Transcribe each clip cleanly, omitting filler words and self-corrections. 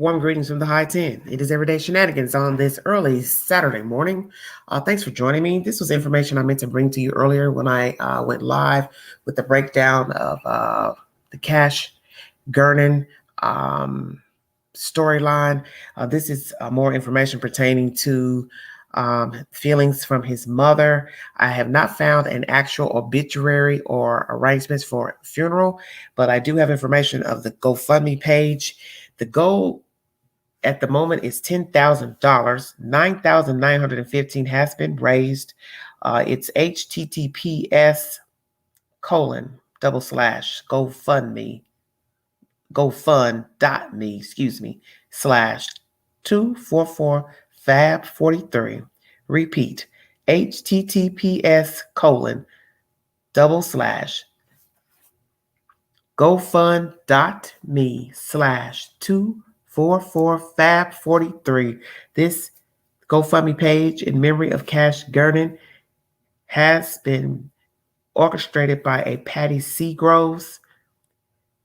Warm greetings from the High 10. It is Everyday Shenanigans on this early Saturday morning. Thanks for joining me. This was information I meant to bring to you earlier when I went live with the breakdown of the Cash Gernon storyline. This is more information pertaining to feelings from his mother. I have not found an actual obituary or arrangements for a funeral, but I do have information of the GoFundMe page. The goal at the moment is $10,000. 9,915 has been raised. It's https colon double slash GoFund.me, slash 244 Fab 43. Repeat, https colon double slash GoFund.me slash 244 Fab 43. This GoFundMe page in memory of Cash Gernon has been orchestrated by a Patty Seagroves.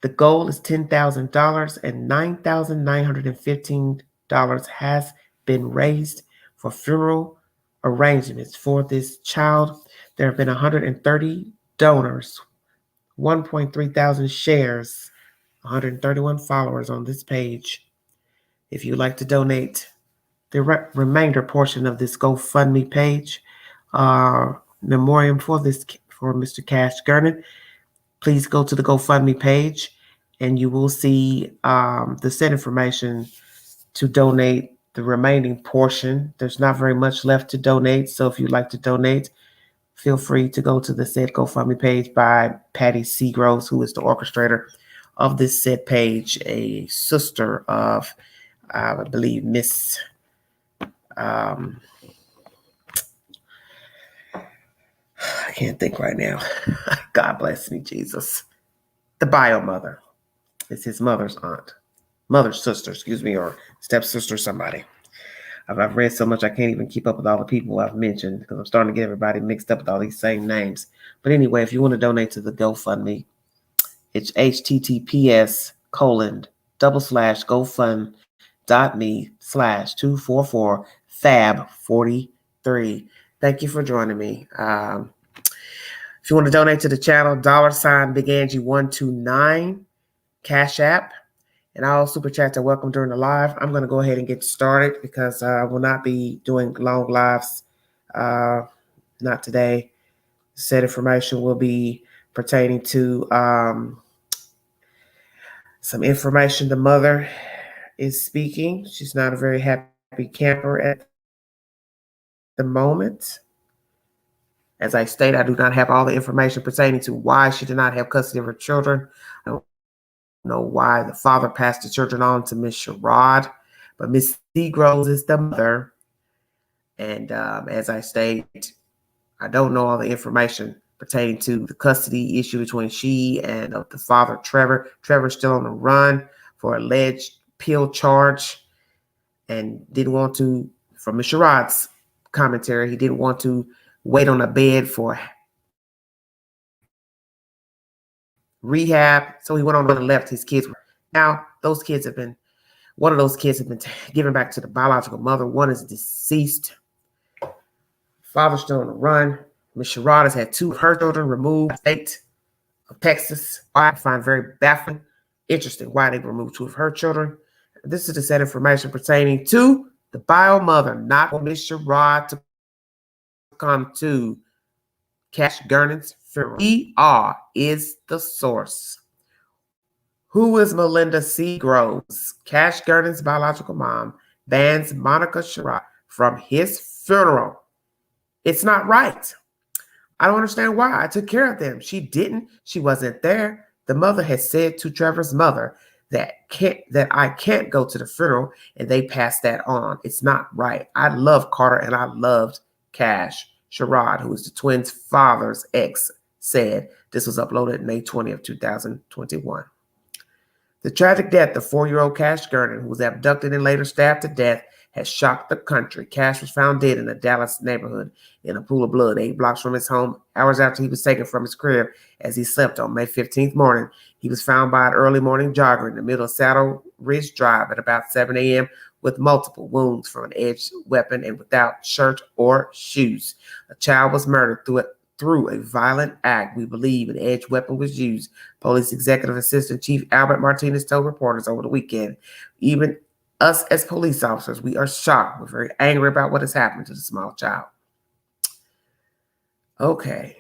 The goal is $10,000 and $9,915 has been raised for funeral arrangements for this child. There have been 130 donors, 1.3 thousand shares, 131 followers on this page. If you'd like to donate the remainder portion of this GoFundMe page, memoriam for Mr. Cash Gernon, please go to the GoFundMe page and you will see the set information to donate the remaining portion. There's not very much left to donate, so if you'd like to donate, feel free to go to the said GoFundMe page by Patty Seagroves, who is the orchestrator of this said page, a sister of, I believe, Miss I can't think right now. God bless me, Jesus. The bio mother. It's his mother's sister, or stepsister, somebody. I've read so much I can't even keep up with all the people I've mentioned because I'm starting to get everybody mixed up with all these same names. But anyway, if you want to donate to the GoFundMe, it's https colon double slash GoFund.me slash 244 Fab 43. Thank you for joining me. If you want to donate to the channel, $ Big Angie 129 Cash App, and all super chats are welcome during the live. I'm going to go ahead and get started because I will not be doing long lives. Not today. Said information will be pertaining to some information the mother is speaking. She's not a very happy camper at the moment. As I state, I do not have all the information pertaining to why she did not have custody of her children. I don't know why the father passed the children on to Miss Sherrod, but Miss Seagroves is the mother. And as I state, I don't know all the information pertaining to the custody issue between she and the father, Trevor. Trevor's still on the run for alleged pill charge and didn't want to, from Miss Sherrod's commentary, he didn't want to wait on a bed for rehab, so he went on and left his kids. Now, one of those kids have been given back to the biological mother. One is deceased. Father's still on the run. Miss Sherrod has had 2 of her children removed. State of Texas. I find very baffling. Interesting why they removed 2 of her children. This is the set information pertaining to the bio mother, not for Miss Sherrod to come to Cash Gernon'S funeral. ER is the source. Who is Melinda Seagroves? Cash Gernon'S biological mom bans Monica Sherrod from his funeral. It's not right. I don't understand why. I took care of them. She didn't. She wasn't there. The mother has said to Trevor's mother that I can't go to the funeral, and they passed that on. It's not right. I love Carter and I loved Cash. Sherrod, who is the twins' father's ex, said this was uploaded May 20th, 2021. The tragic death of 4-year-old Cash Gernon, who was abducted and later stabbed to death, has shocked the country. Cash was found dead in a Dallas neighborhood in a pool of blood 8 blocks from his home, hours after he was taken from his crib as he slept on May 15th morning. He was found by an early morning jogger in the middle of Saddle Ridge Drive at about 7 a.m. with multiple wounds from an edged weapon and without shirt or shoes. A child was murdered through a violent act. We believe an edged weapon was used. Police Executive Assistant Chief Albert Martinez told reporters over the weekend. Even us as police officers, we are shocked. We're very angry about what has happened to the small child. Okay.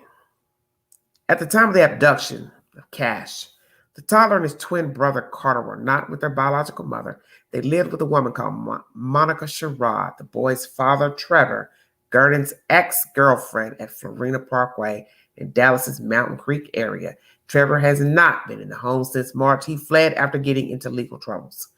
At the time of the abduction of Cash, the toddler and his twin brother Carter were not with their biological mother. They lived with a woman called Monica Sherrod, the boy's father, Trevor, Gernon'S ex-girlfriend at Florina Parkway in Dallas's Mountain Creek area. Trevor has not been in the home since March. He fled after getting into legal troubles.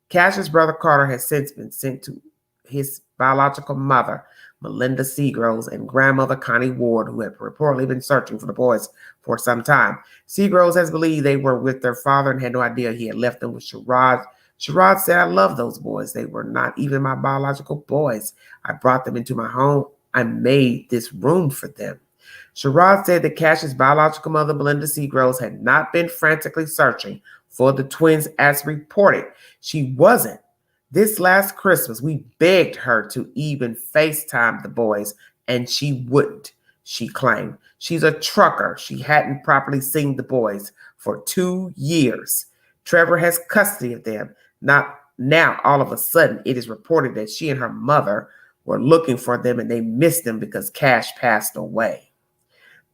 Cash's brother Carter has since been sent to his biological mother, Melinda Seagroves, and grandmother Connie Ward, who had reportedly been searching for the boys for some time. Seagroves has believed they were with their father and had no idea he had left them with Sherrod. Sherrod said, "I love those boys. They were not even my biological boys. I brought them into my home. I made this room for them." Sherrod said that Cash's biological mother, Melinda Seagroves, had not been frantically searching for the twins as reported. She wasn't. This last Christmas, we begged her to even FaceTime the boys, and she wouldn't, she claimed. She's a trucker. She hadn't properly seen the boys for 2 years. Trevor has custody of them. Not now, all of a sudden, it is reported that she and her mother were looking for them and they missed them because Cash passed away.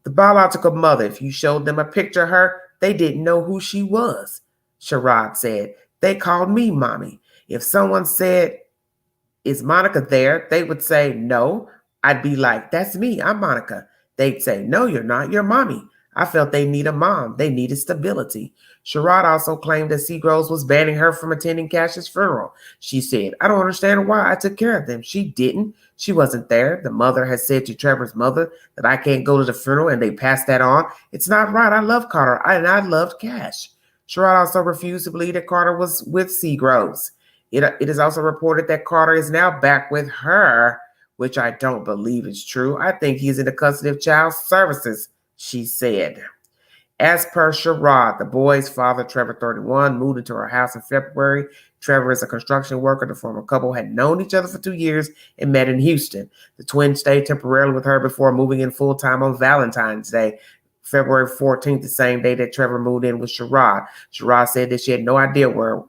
The biological mother, if you showed them a picture of her, they didn't know who she was, Sherrod said. They called me mommy. If someone said, "Is Monica there?" they would say, "No." I'd be like, "That's me. I'm Monica." They'd say, "No, you're not. You're mommy." I felt they need a mom. They needed stability. Sherrod also claimed that Seagroves was banning her from attending Cash's funeral. She said, "I don't understand why I took care of them." She didn't. She wasn't there. The mother has said to Trevor's mother that I can't go to the funeral, and they passed that on. It's not right. I love Carter, and I loved Cash. Sherrod also refused to believe that Carter was with Seagroves. It is also reported that Carter is now back with her, which I don't believe is true. I think he's in the custody of Child Services, she said. As per Sherrod, the boy's father, Trevor, 31, moved into her house in February. Trevor is a construction worker. The former couple had known each other for 2 years and met in Houston. The twins stayed temporarily with her before moving in full-time on Valentine's Day, February 14th, the same day that Trevor moved in with Sherrod. Sherrod said that she had no idea where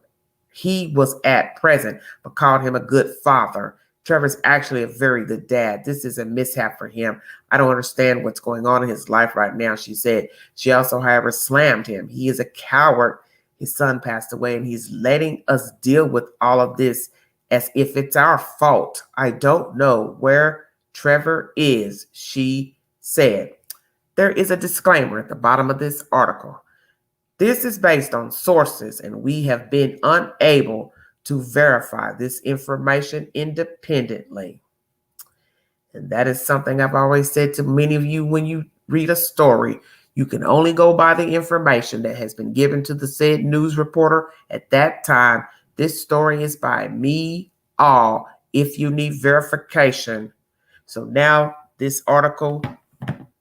he was at present, but called him a good father. Trevor's actually a very good dad. This is a mishap for him. I don't understand what's going on in his life right now, she said. She also, however, slammed him. He is a coward. His son passed away, and he's letting us deal with all of this as if it's our fault. I don't know where Trevor is, she said. There is a disclaimer at the bottom of this article. This is based on sources, and we have been unable to verify this information independently. And that is something I've always said to many of you when you read a story. You can only go by the information that has been given to the said news reporter at that time. This story is by me, all, if you need verification. So now this article,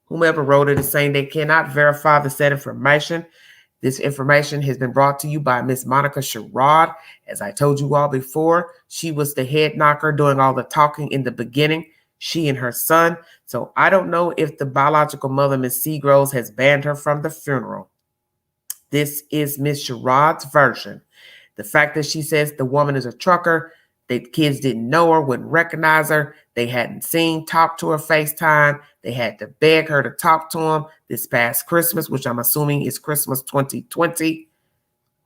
whomever wrote it, is saying they cannot verify the said information. This information has been brought to you by Miss Monica Sherrod. As I told you all before, she was the head knocker doing all the talking in the beginning, she and her son. So I don't know if the biological mother, Miss Seagroves, has banned her from the funeral. This is Miss Sherrod's version. The fact that she says the woman is a trucker, the kids didn't know her, wouldn't recognize her, they hadn't seen, talked to her FaceTime, they had to beg her to talk to him this past Christmas, which I'm assuming is Christmas 2020.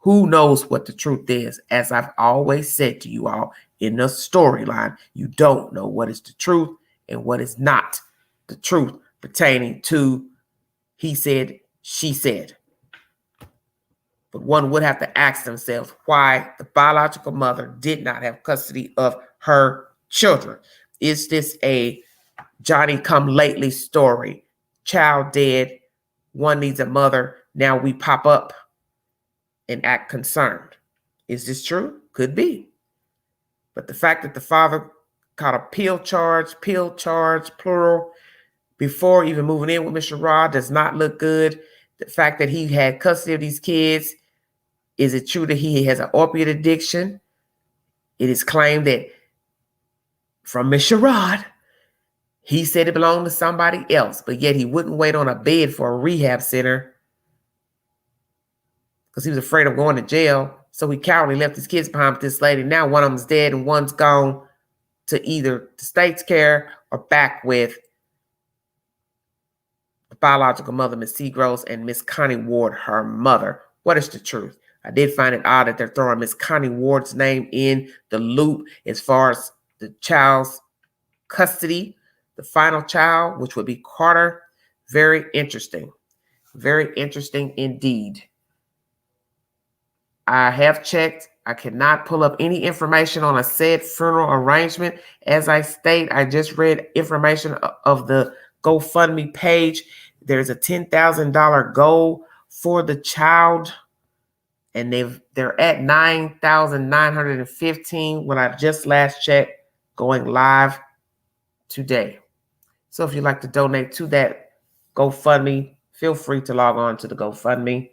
Who knows what the truth is? As I've always said to you all in the storyline, you don't know what is the truth and what is not the truth pertaining to he said, she said. But one would have to ask themselves why the biological mother did not have custody of her children. Is this a Johnny-come-lately story? Child dead, one needs a mother, now we pop up and act concerned. Is this true? Could be. But the fact that the father caught a pill charge, plural, before even moving in with Mr. Rod does not look good. The fact that he had custody of these kids Is it true that he has an opiate addiction? It is claimed that from Miss Sherrod, he said it belonged to somebody else, but yet he wouldn't wait on a bed for a rehab center because he was afraid of going to jail. So he cowardly left his kids behind with this lady. Now one of them's dead and one's gone to either the state's care or back with the biological mother, Miss Seagroves, and Miss Connie Ward, her mother. What is the truth? I did find it odd that they're throwing Miss Connie Ward's name in the loop as far as the child's custody, the final child, which would be Carter. Very interesting. Very interesting indeed. I have checked. I cannot pull up any information on a said funeral arrangement. As I state, I just read information of the GoFundMe page. There's a $10,000 goal for the child, and they're at 9,915 when I just last checked, going live today. So if you'd like to donate to that GoFundMe, feel free to log on to the GoFundMe.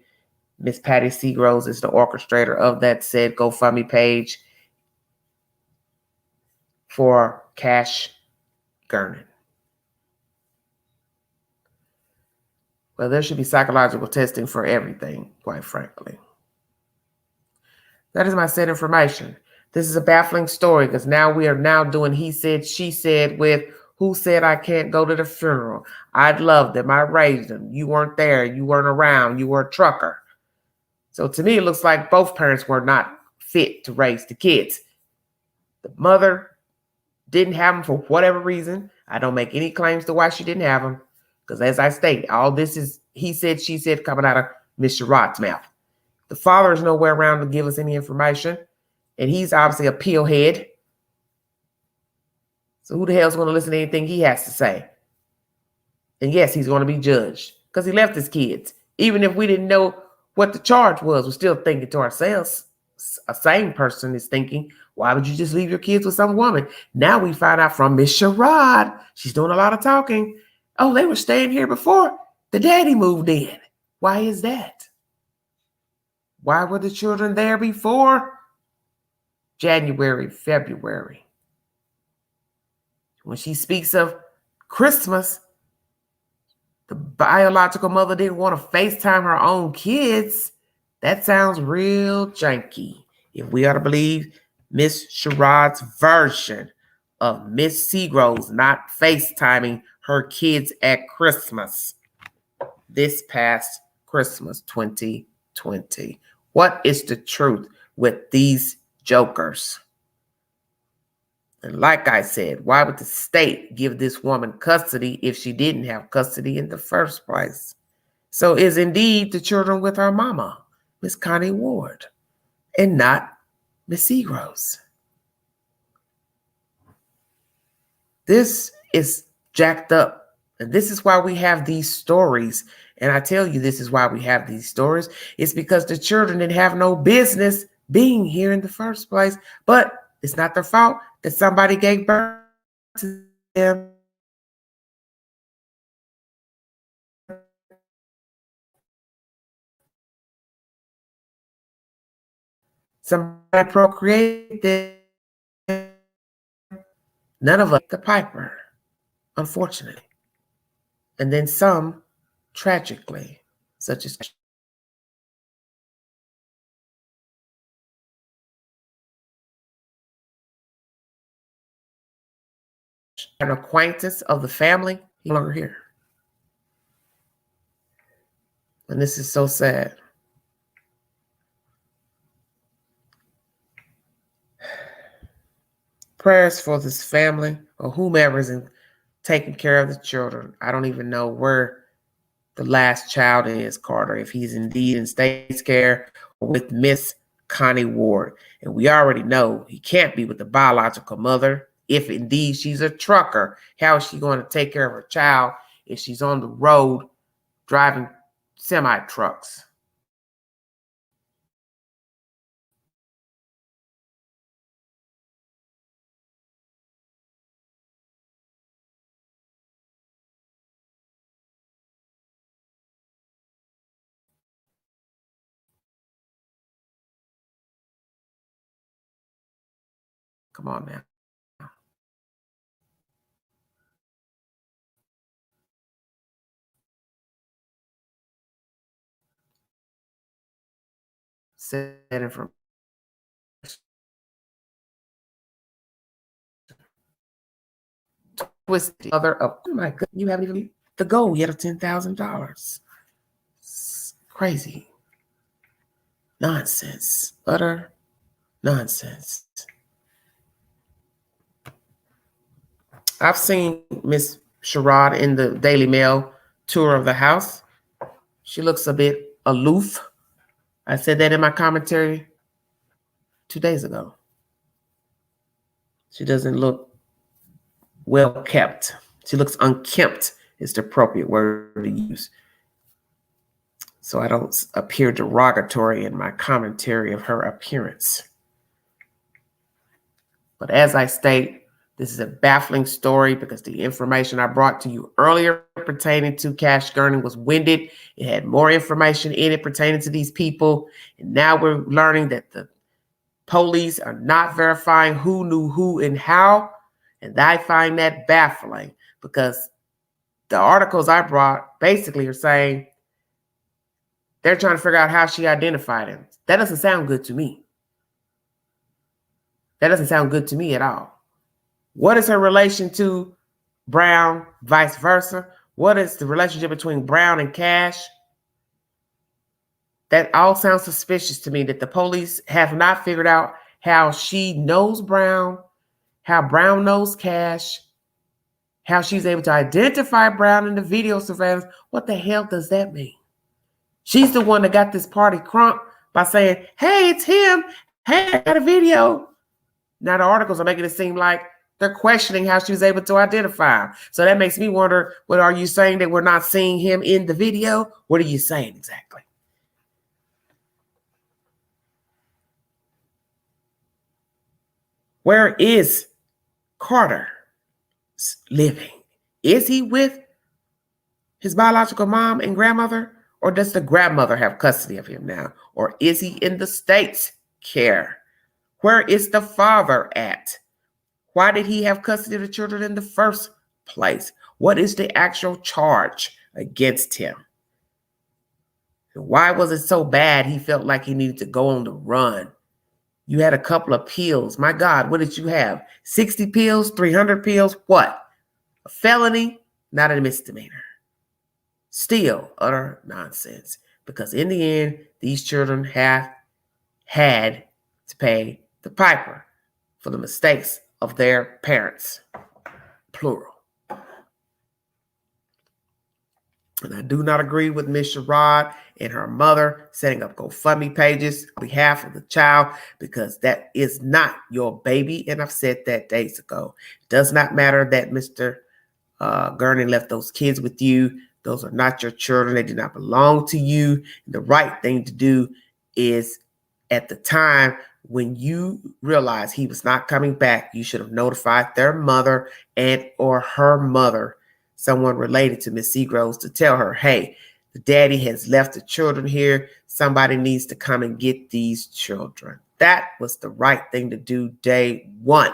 Miss Patty Seagroves is the orchestrator of that said GoFundMe page for Cash Gernon. Well, there should be psychological testing for everything, quite frankly. That is my said information. This is a baffling story because now we are now doing he said, she said with who said I can't go to the funeral. I'd love them. I raised them. You weren't there. You weren't around. You were a trucker. So to me, it looks like both parents were not fit to raise the kids. The mother didn't have them for whatever reason. I don't make any claims to why she didn't have them. Because as I state, all this is he said, she said coming out of Miss Sherrod's mouth. The father is nowhere around to give us any information. And he's obviously a pillhead. So who the hell is going to listen to anything he has to say? And yes, he's going to be judged because he left his kids. Even if we didn't know what the charge was, we're still thinking to ourselves. A sane person is thinking, why would you just leave your kids with some woman? Now we find out from Miss Sherrod. She's doing a lot of talking. Oh, they were staying here before the daddy moved in. Why is that? Why were the children there before January, February? When she speaks of Christmas, the biological mother didn't want to FaceTime her own kids. That sounds real janky. If we are to believe Miss Sherrod's version of Miss Seagroves not FaceTiming her kids at Christmas, this past Christmas 2020. What is the truth with these jokers? And like I said, why would the state give this woman custody if she didn't have custody in the first place? So is indeed the children with her mama, Miss Connie Ward, and not Miss Seagroves. This is jacked up. And this is why we have these stories. And I tell you, this is why we have these stories. It's because the children didn't have no business being here in the first place. But it's not their fault that somebody gave birth to them. Somebody procreated them. None of us the piper, unfortunately. And then some tragically, such as an acquaintance of the family, he's no longer here. And this is so sad. Prayers for this family or whomever is taking care of the children. I don't even know where the last child is, Carter, if he's indeed in state's care or with Miss Connie Ward. And we already know he can't be with the biological mother. If indeed she's a trucker, how is she going to take care of her child if she's on the road driving semi-trucks? Come on now. Said it from twisted mother of, oh my God, you haven't even the goal yet of $10,000. Crazy. Nonsense. Utter nonsense. I've seen Miss Sherrod in the Daily Mail tour of the house. She looks a bit aloof. I said that in my commentary 2 days ago. She doesn't look well kept. She looks unkempt is the appropriate word to use. So I don't appear derogatory in my commentary of her appearance. But as I state, this is a baffling story because the information I brought to you earlier pertaining to Cash Gernon'S was winded. It had more information in it pertaining to these people. And now we're learning that the police are not verifying who knew who and how. And I find that baffling because the articles I brought basically are saying they're trying to figure out how she identified him. That doesn't sound good to me. That doesn't sound good to me at all. What is her relation to Brown, vice versa? What is the relationship between Brown and Cash? That all sounds suspicious to me, that the police have not figured out how she knows Brown, how Brown knows Cash, how she's able to identify Brown in the video surveillance. What the hell does that mean? She's the one that got this party crunk by saying, hey, it's him. Hey, I got a video. Now the articles are making it seem like they're questioning how she was able to identify him. So that makes me wonder, what are you saying, that we're not seeing him in the video? What are you saying exactly? Where is Carter living? Is he with his biological mom and grandmother? Or does the grandmother have custody of him now? Or is he in the state's care? Where is the father at? Why did he have custody of the children in the first place? What is the actual charge against him? Why was it so bad he felt like he needed to go on the run? You had a couple of pills. My God, what did you have? 60 pills, 300 pills? What? A felony? Not a misdemeanor. Still utter nonsense. Because in the end, these children have had to pay the piper for the mistakes of their parents, plural. And I do not agree with Miss Sherrod and her mother setting up GoFundMe pages on behalf of the child, because that is not your baby. And I've said that days ago. It does not matter that Mr. Gernon'S left those kids with you. Those are not your children. They do not belong to you. And the right thing to do is, at the time when you realize he was not coming back, you should have notified their mother and or her mother, someone related to Miss Seagroves, to tell her, hey, the daddy has left the children here. Somebody needs to come and get these children. That was the right thing to do day one.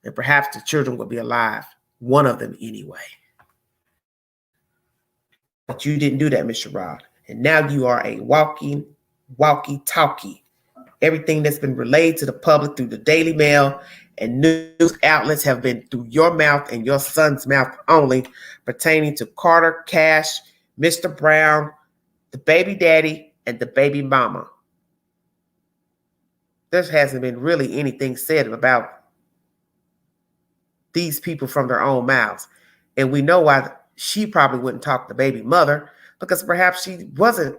And perhaps the children would be alive. One of them anyway. But you didn't do that, Miss Sherrod. And now you are a walkie-talkie. Everything that's been relayed to the public through the Daily Mail and news outlets have been through your mouth and your son's mouth only, pertaining to Carter, Cash, Mr. Brown, the baby daddy, and the baby mama. There hasn't been really anything said about these people from their own mouths. And we know why she probably wouldn't talk to the baby mother, because perhaps she wasn't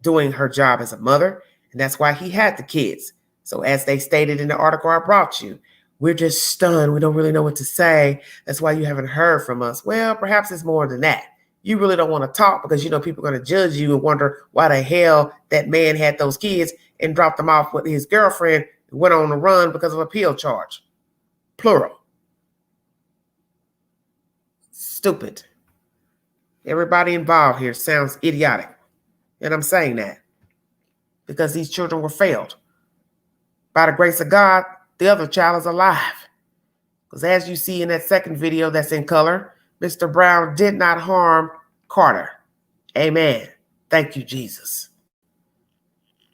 doing her job as a mother, and that's why he had the kids. So as they stated in the article I brought you, we're just stunned. We don't really know what to say. That's why you haven't heard from us. Well, perhaps it's more than that. You really don't want to talk because you know people are going to judge you and wonder why the hell that man had those kids and dropped them off with his girlfriend and went on the run because of a pill charge. Plural. Stupid. Everybody involved here sounds idiotic. And I'm saying that because these children were failed. By the grace of God, the other child is alive. Because as you see in that second video that's in color, Mr. Brown did not harm Carter. Amen. Thank you, Jesus.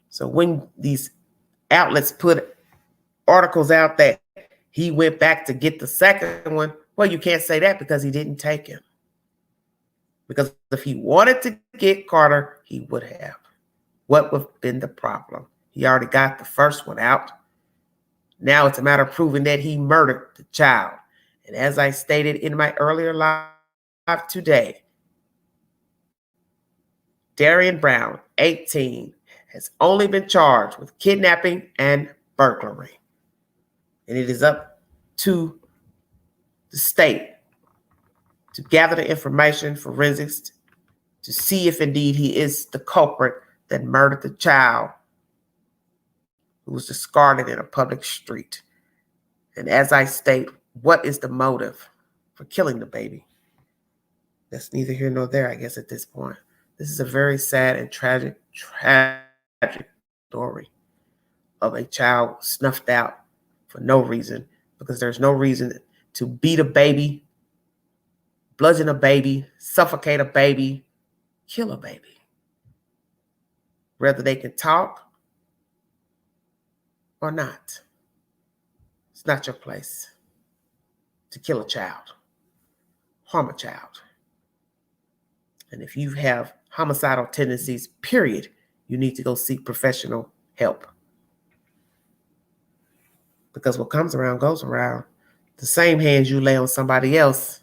So when these outlets put articles out that he went back to get the second one, well, you can't say that because he didn't take him. Because if he wanted to get Carter, he would have. What would have been the problem? He already got the first one out. Now it's a matter of proving that he murdered the child. And as I stated in my earlier live today, Darian Brown, 18, has only been charged with kidnapping and burglary. And it is up to the state to gather the information, forensics, to see if indeed he is the culprit that murdered the child who was discarded in a public street. And as I state, what is the motive for killing the baby? That's neither here nor there, I guess, at this point. This is a very sad and tragic story of a child snuffed out for no reason, because there's no reason to beat a baby, bludgeon a baby, suffocate a baby, kill a baby. Whether they can talk or not. It's not your place to kill a child, harm a child. And if you have homicidal tendencies, period, you need to go seek professional help. Because what comes around goes around. The same hands you lay on somebody else,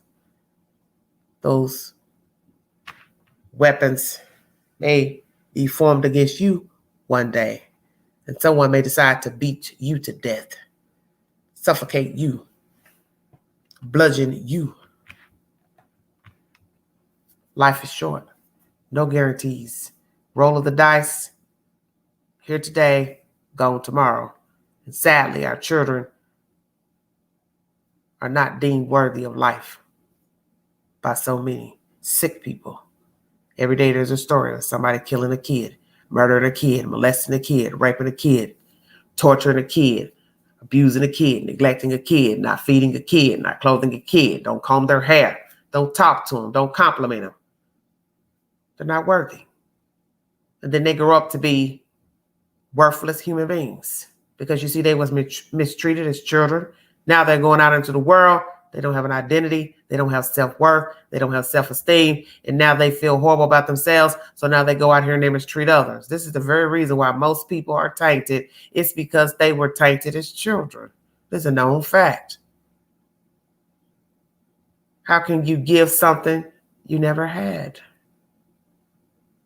those weapons may be formed against you one day. And someone may decide to beat you to death, suffocate you, bludgeon you. Life is short. No guarantees. Roll of the dice. Here today, gone tomorrow. And sadly, our children are not deemed worthy of life by so many sick people. Every day there's a story of somebody killing a kid, murdering a kid, molesting a kid, raping a kid, torturing a kid, abusing a kid, neglecting a kid, not feeding a kid, not clothing a kid, don't comb their hair, don't talk to them, don't compliment them. They're not worthy. And then they grow up to be worthless human beings because you see they was mistreated as children. Now they're going out into the world. They don't have an identity. They don't have self-worth. They don't have self-esteem. And now they feel horrible about themselves. So now they go out here and they mistreat others. This is the very reason why most people are tainted. It's because they were tainted as children. This is a known fact. How can you give something you never had?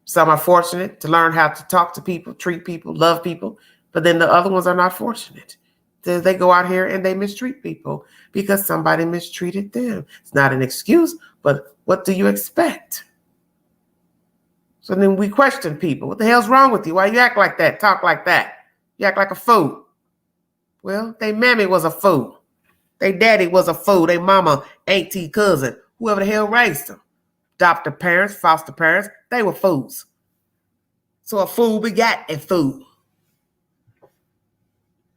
Some are fortunate to learn how to talk to people, treat people, love people, but then the other ones are not fortunate. They go out here and they mistreat people because somebody mistreated them. It's not an excuse, but what do you expect? So then we question people. What the hell's wrong with you? Why you act like that? Talk like that? You act like a fool. Well, they mammy was a fool. They daddy was a fool. They mama, auntie, cousin, whoever the hell raised them. Adopted parents, foster parents, they were fools. So a fool begat a fool.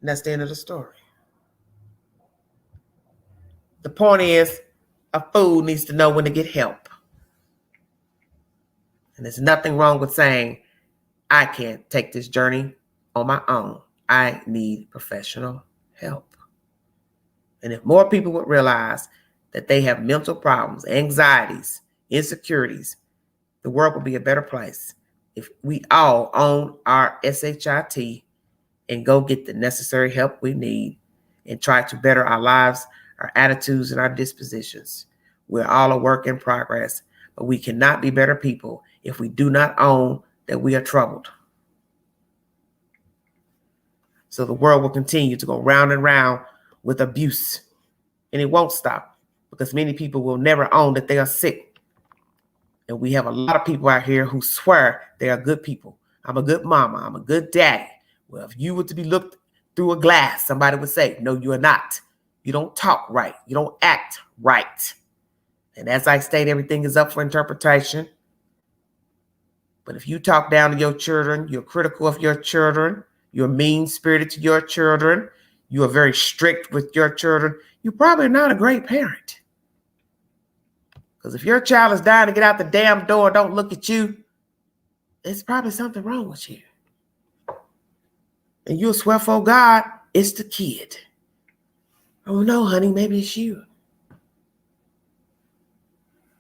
And that's the end of the story. The point is, a fool needs to know when to get help. And there's nothing wrong with saying, I can't take this journey on my own. I need professional help. And if more people would realize that they have mental problems, anxieties, insecurities, the world would be a better place if we all own our SHIT and go get the necessary help we need and try to better our lives, our attitudes, and our dispositions. We're all a work in progress, but we cannot be better people if we do not own that we are troubled. So the world will continue to go round and round with abuse, and it won't stop because many people will never own that they are sick. And we have a lot of people out here who swear they are good people. I'm a good mama. I'm a good daddy. Well, if you were to be looked through a glass, somebody would say, no, you are not. You don't talk right. You don't act right. And as I state, everything is up for interpretation. But if you talk down to your children, you're critical of your children, you're mean-spirited to your children, You are very strict with your children. You're probably not a great parent. Because if your child is dying to get out the damn door, don't look at you, it's probably something wrong with you. And you'll swear for God, it's the kid. Oh no, honey, maybe it's you.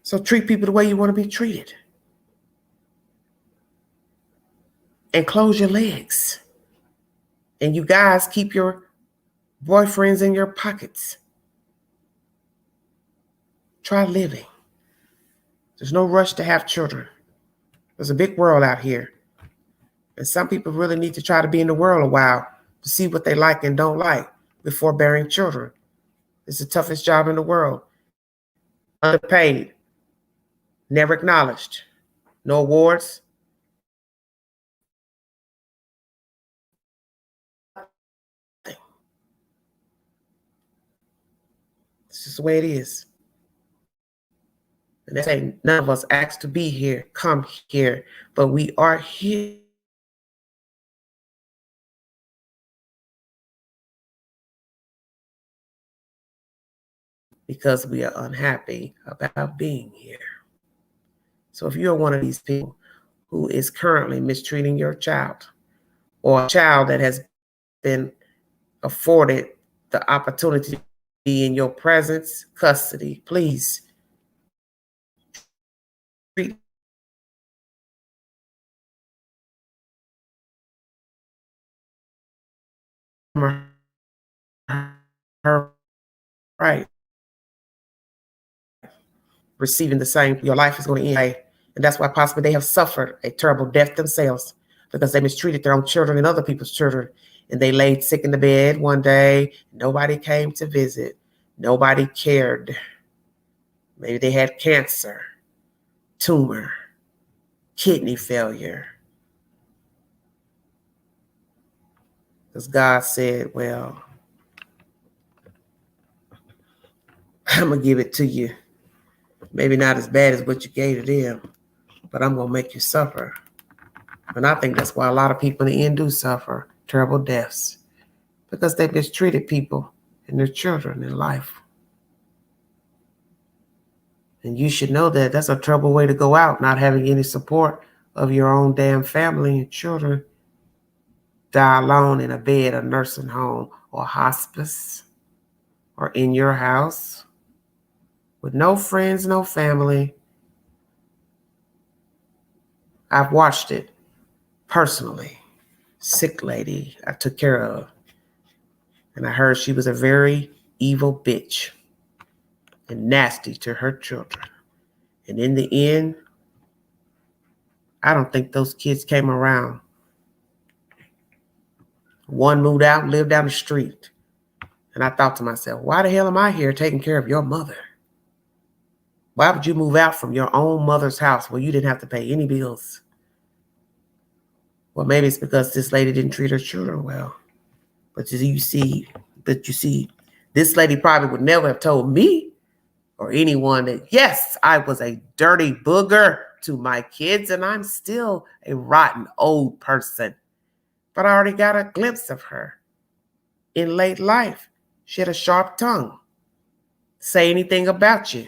So treat people the way you want to be treated. And close your legs. And you guys keep your boyfriends in your pockets. Try living. There's no rush to have children. There's a big world out here. And some people really need to try to be in the world a while to see what they like and don't like before bearing children. It's the toughest job in the world. Underpaid. Never acknowledged. No awards. It's just the way it is. And they say none of us asked to be here, come here, but we are here. Because we are unhappy about being here. So if you're one of these people who is currently mistreating your child, or a child that has been afforded the opportunity to be in your presence, custody, please treat her right. Receiving the same, your life is going to end. And that's why possibly they have suffered a terrible death themselves, because they mistreated their own children and other people's children. And they laid sick in the bed one day. Nobody came to visit. Nobody cared. Maybe they had cancer, tumor, kidney failure. Because God said, well, I'm going to give it to you. Maybe not as bad as what you gave to them, but I'm going to make you suffer. And I think that's why a lot of people in the end do suffer terrible deaths, because they mistreated people and their children in life. And you should know that that's a terrible way to go out, not having any support of your own damn family and children. Die alone in a bed, a nursing home, or hospice, or in your house with no friends, no family. I've watched it personally. Sick lady I took care of. And I heard she was a very evil bitch and nasty to her children. And in the end, I don't think those kids came around. One moved out, lived down the street. And I thought to myself, why the hell am I here taking care of your mother? Why would you move out from your own mother's house where you didn't have to pay any bills? Well, maybe it's because this lady didn't treat her children well. But you see, this lady probably would never have told me or anyone that, yes, I was a dirty booger to my kids and I'm still a rotten old person. But I already got a glimpse of her in late life. She had a sharp tongue. Say anything about you,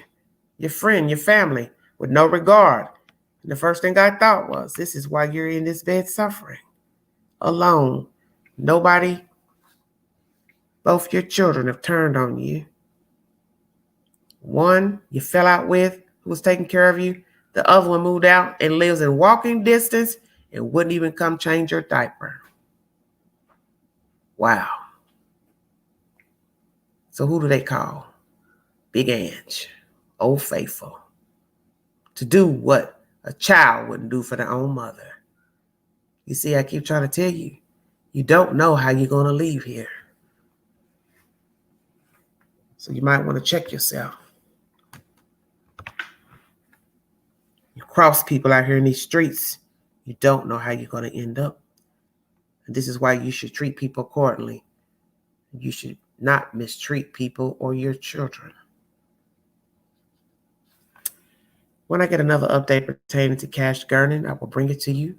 your friend, your family, with no regard. And the first thing I thought was, this is why you're in this bed suffering, alone. Nobody, both your children have turned on you. One you fell out with, who was taking care of you. The other one moved out and lives in walking distance and wouldn't even come change your diaper. Wow. So who do they call? Big Ange, Old Faithful, to do what a child wouldn't do for their own mother. You see, I keep trying to tell you, you don't know how you're going to leave here. So you might want to check yourself. You cross people out here in these streets, you don't know how you're going to end up. And this is why you should treat people accordingly. You should not mistreat people or your children. When I get another update pertaining to Cash Gernon, I will bring it to you.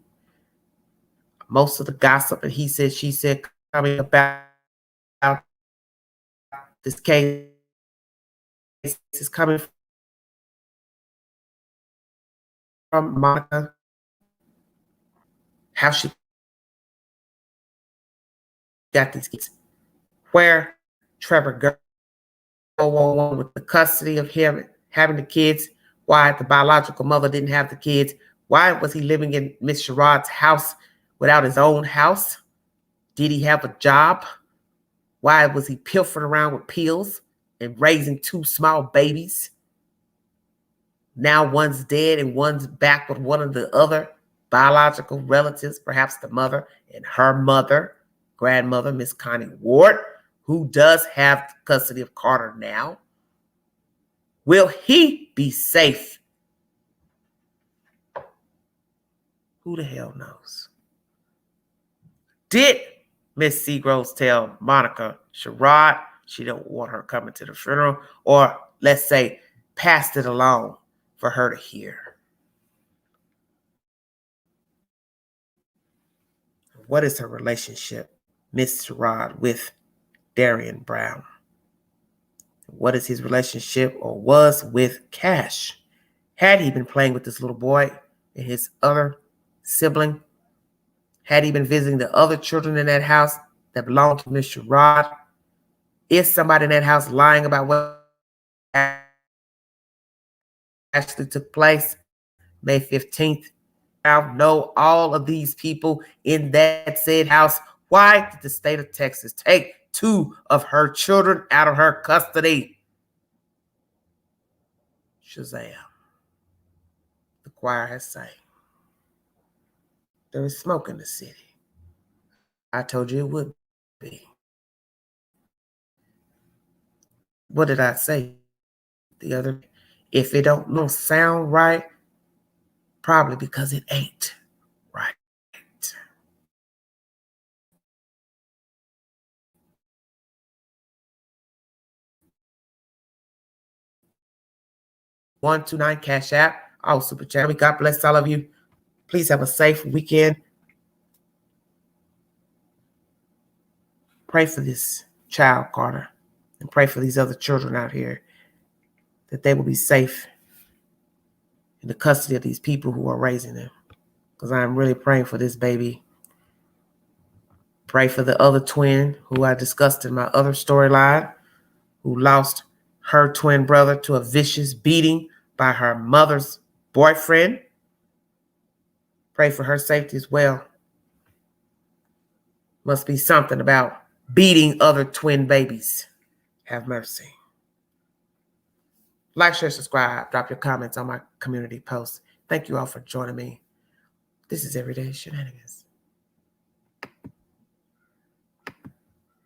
Most of the gossip and he said, she said coming about This case is coming from Monica, how she got these kids, where Trevor go with the custody of him having the kids, why the biological mother didn't have the kids, why was he living in Miss Sherrod's house without his own house? Did he have a job? Why was he pilfering around with pills and raising two small babies? Now one's dead and one's back with one of the other biological relatives, perhaps the mother and her mother, grandmother, Miss Connie Ward, who does have custody of Carter now. Will he be safe? Who the hell knows? Did Miss Seagroves tell Monica Sherrod she don't want her coming to the funeral, or let's say passed it along for her to hear? What is her relationship, Miss Sherrod, with Darian Brown? What is his relationship or was with Cash? Had he been playing with this little boy and his other sibling? Had he been visiting the other children in that house that belonged to Miss Sherrod? Is somebody in that house lying about what actually took place May 15th? Now know all of these people in that said house. Why did the state of Texas take two of her children out of her custody? Shazam. The choir has sang. There is smoke in the city. I told you it would be. What did I say the other day? If it don't sound right, probably because it ain't right. 129 Cash App. Oh, Super Chat. God bless all of you. Please have a safe weekend. Pray for this child, Carter, and pray for these other children out here that they will be safe in the custody of these people who are raising them. Because I'm really praying for this baby. Pray for the other twin who I discussed in my other storyline, who lost her twin brother to a vicious beating by her mother's boyfriend. Pray for her safety as well. Must be something about beating other twin babies. Have mercy. Like, share, subscribe. Drop your comments on my community posts. Thank you all for joining me. This is Everyday Shenanigans.